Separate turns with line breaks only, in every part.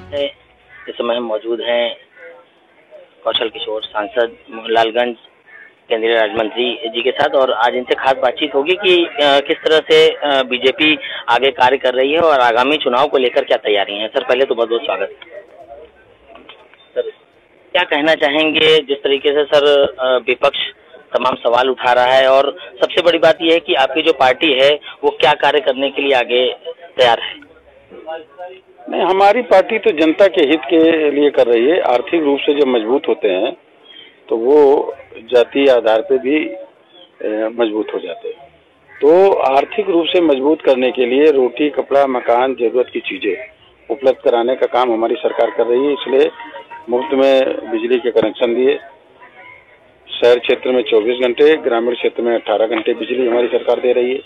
है। इस समय हम मौजूद हैं कौशल किशोर सांसद लालगंज केंद्रीय राज्य मंत्री जी के साथ और आज इनसे खास बातचीत होगी कि किस तरह से बीजेपी आगे कार्य कर रही है और आगामी चुनाव को लेकर क्या तैयारी है। सर पहले तो बहुत बहुत स्वागत। सर क्या कहना चाहेंगे जिस तरीके से सर विपक्ष तमाम सवाल उठा रहा है और सबसे बड़ी बात यह है कि आपकी जो पार्टी है वो क्या कार्य करने के लिए आगे तैयार है?
नहीं, हमारी पार्टी तो जनता के हित के लिए कर रही है। आर्थिक रूप से जब मजबूत होते हैं तो वो जातीय आधार पे भी मजबूत हो जाते हैं। तो आर्थिक रूप से मजबूत करने के लिए रोटी, कपड़ा, मकान, जरूरत की चीजें उपलब्ध कराने का काम हमारी सरकार कर रही है। इसलिए मुफ्त में बिजली के कनेक्शन दिए, शहर क्षेत्र में 24 घंटे, ग्रामीण क्षेत्र में 18 घंटे बिजली हमारी सरकार दे रही है।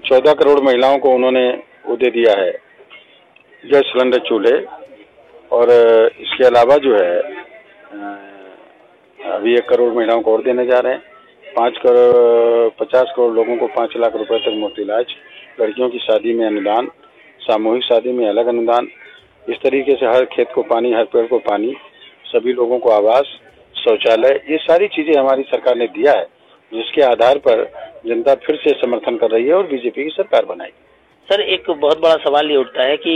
14 करोड़ महिलाओं को उन्होंने वो दे दिया है गैस सिलेंडर, चूल्हे। और इसके अलावा जो है अभी 1 करोड़ महिलाओं को और देने जा रहे हैं। 50 करोड़ लोगों को 5 लाख रुपए तक मुफ्त इलाज, लड़कियों की शादी में अनुदान, सामूहिक शादी में अलग अनुदान। इस तरीके से हर खेत को पानी, हर पेड़ को पानी, सभी लोगों को आवास, शौचालय, ये सारी चीजें हमारी सरकार ने दिया है, जिसके आधार पर जनता फिर से समर्थन कर रही है और बीजेपी की सरकार बनाएगी।
सर एक बहुत बड़ा सवाल ये उठता है कि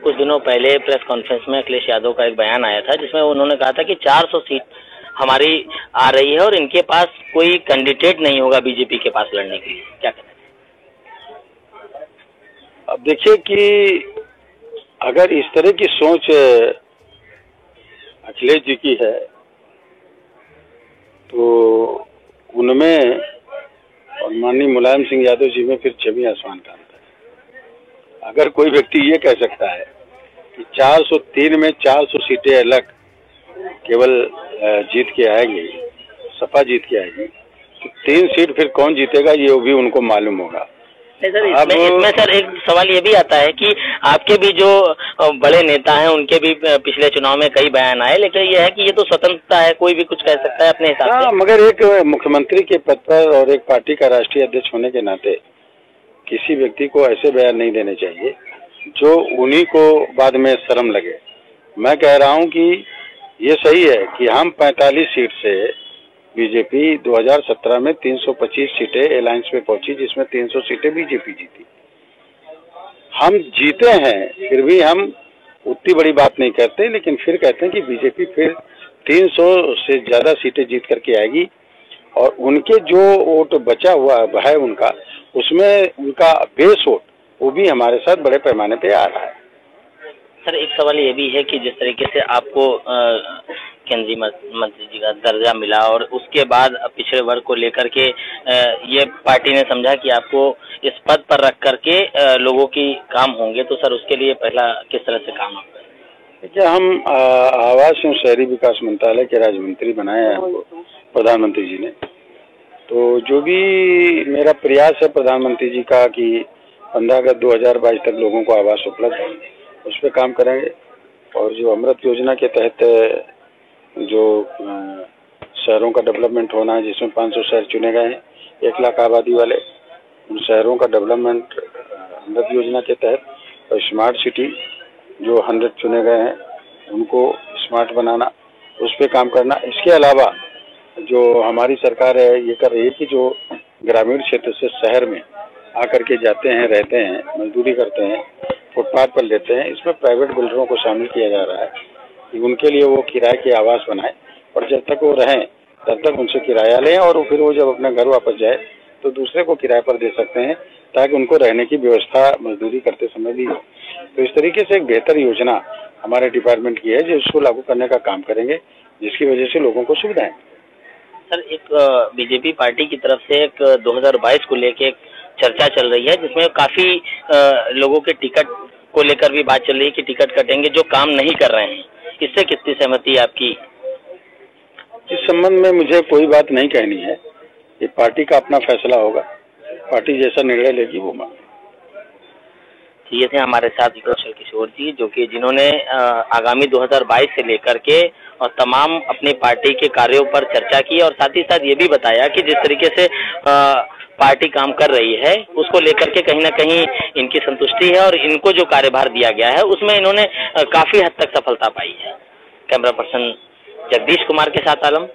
कुछ दिनों पहले प्रेस कॉन्फ्रेंस में अखिलेश यादव का एक बयान आया था जिसमें उन्होंने कहा था कि 400 सीट हमारी आ रही है और इनके पास कोई कैंडिडेट नहीं होगा बीजेपी के पास लड़ने के लिए। क्या कहना है?
अब देखिए कि अगर इस तरह की सोच अखिलेश जी की है तो उनमें और माननीय मुलायम सिंह यादव जी में फिर छवि आसमान का अंतर है। अगर कोई व्यक्ति ये कह सकता है कि 403 में 400 सीटें अलग केवल जीत के आएगी, सपा जीत के आएगी, तो 3 सीट फिर कौन जीतेगा ये भी उनको मालूम होगा।
नहीं सर, इसमें सर एक सवाल ये भी आता है कि आपके भी जो बड़े नेता हैं उनके भी पिछले चुनाव में कई बयान आए, लेकिन यह है कि ये तो स्वतंत्रता है, कोई भी कुछ कह सकता है अपने हिसाब से।
मगर एक मुख्यमंत्री के पद पर और एक पार्टी का राष्ट्रीय अध्यक्ष होने के नाते किसी व्यक्ति को ऐसे बयान नहीं देने चाहिए जो उन्हीं को बाद में शर्म लगे। मैं कह रहा हूं कि ये सही है कि हम 45 सीट से बीजेपी 2017 में 325 सीटें अलायंस में पहुंची, जिसमें 300 सीटें बीजेपी जीती। हम जीते हैं, फिर भी हम उतनी बड़ी बात नहीं करते, लेकिन फिर कहते हैं कि बीजेपी फिर 300 से ज्यादा सीटें जीत करके आएगी और उनके जो वोट बचा हुआ है उनका, उसमें उनका बेस वोट वो भी हमारे साथ बड़े पैमाने पे आ रहा है।
सर एक सवाल ये भी है कि जिस तरीके से आपको केंद्रीय मंत्री जी का दर्जा मिला और उसके बाद पिछड़े वर्ग को लेकर के ये पार्टी ने समझा कि आपको इस पद पर रख करके लोगों की काम होंगे, तो सर उसके लिए पहला किस तरह से काम आप करें?
देखिए, हम आवास एवं शहरी विकास मंत्रालय के राज्य मंत्री बनाए हैं हमको प्रधानमंत्री जी ने। तो जो भी मेरा प्रयास है प्रधानमंत्री जी का कि 15 अगस्त 2022 तक लोगों को आवास उपलब्ध है, उस पर काम करेंगे। और जो अमृत योजना के तहत जो शहरों का डेवलपमेंट होना है, जिसमें 500 शहर चुने गए हैं 1 लाख आबादी वाले, उन शहरों का डेवलपमेंट अमृत योजना के तहत, और स्मार्ट सिटी जो 100 चुने गए हैं उनको स्मार्ट बनाना, उस पर काम करना। इसके अलावा जो हमारी सरकार है ये कर रही है कि जो ग्रामीण क्षेत्र से शहर में आकर के जाते हैं, रहते हैं, मजदूरी करते हैं, फुटपाथ पर लेते हैं, इसमें प्राइवेट बिल्डरों को शामिल किया जा रहा है कि उनके लिए वो किराए के आवास बनाए और जब तक वो रहें तब तक उनसे किराया लें और फिर वो जब अपने घर वापस जाए तो दूसरे को किराए पर दे सकते हैं, ताकि उनको रहने की व्यवस्था मजदूरी करते समय भी हो। तो इस तरीके से एक बेहतर योजना हमारे डिपार्टमेंट की है जिसको लागू करने का काम करेंगे, जिसकी वजह से लोगों को सुविधाएं।
सर एक बीजेपी पार्टी की तरफ से एक 2022 को लेके एक चर्चा चल रही है जिसमें काफी लोगों के टिकट को लेकर भी बात चल रही है कि टिकट कटेंगे जो काम नहीं कर रहे हैं। इससे कितनी सहमति है आपकी?
इस संबंध में मुझे कोई बात नहीं कहनी है, ये पार्टी का अपना फैसला होगा, पार्टी जैसा निर्णय लेगी वो मान।
ये थे हमारे साथ कौशल किशोर जी, जो कि जिन्होंने आगामी 2022 से लेकर के और तमाम अपनी पार्टी के कार्यों पर चर्चा की और साथ ही साथ ये भी बताया कि जिस तरीके से पार्टी काम कर रही है उसको लेकर के कहीं ना कहीं इनकी संतुष्टि है और इनको जो कार्यभार दिया गया है उसमें इन्होंने काफी हद तक सफलता पाई है। कैमरा पर्सन जगदीश कुमार के साथ आलम,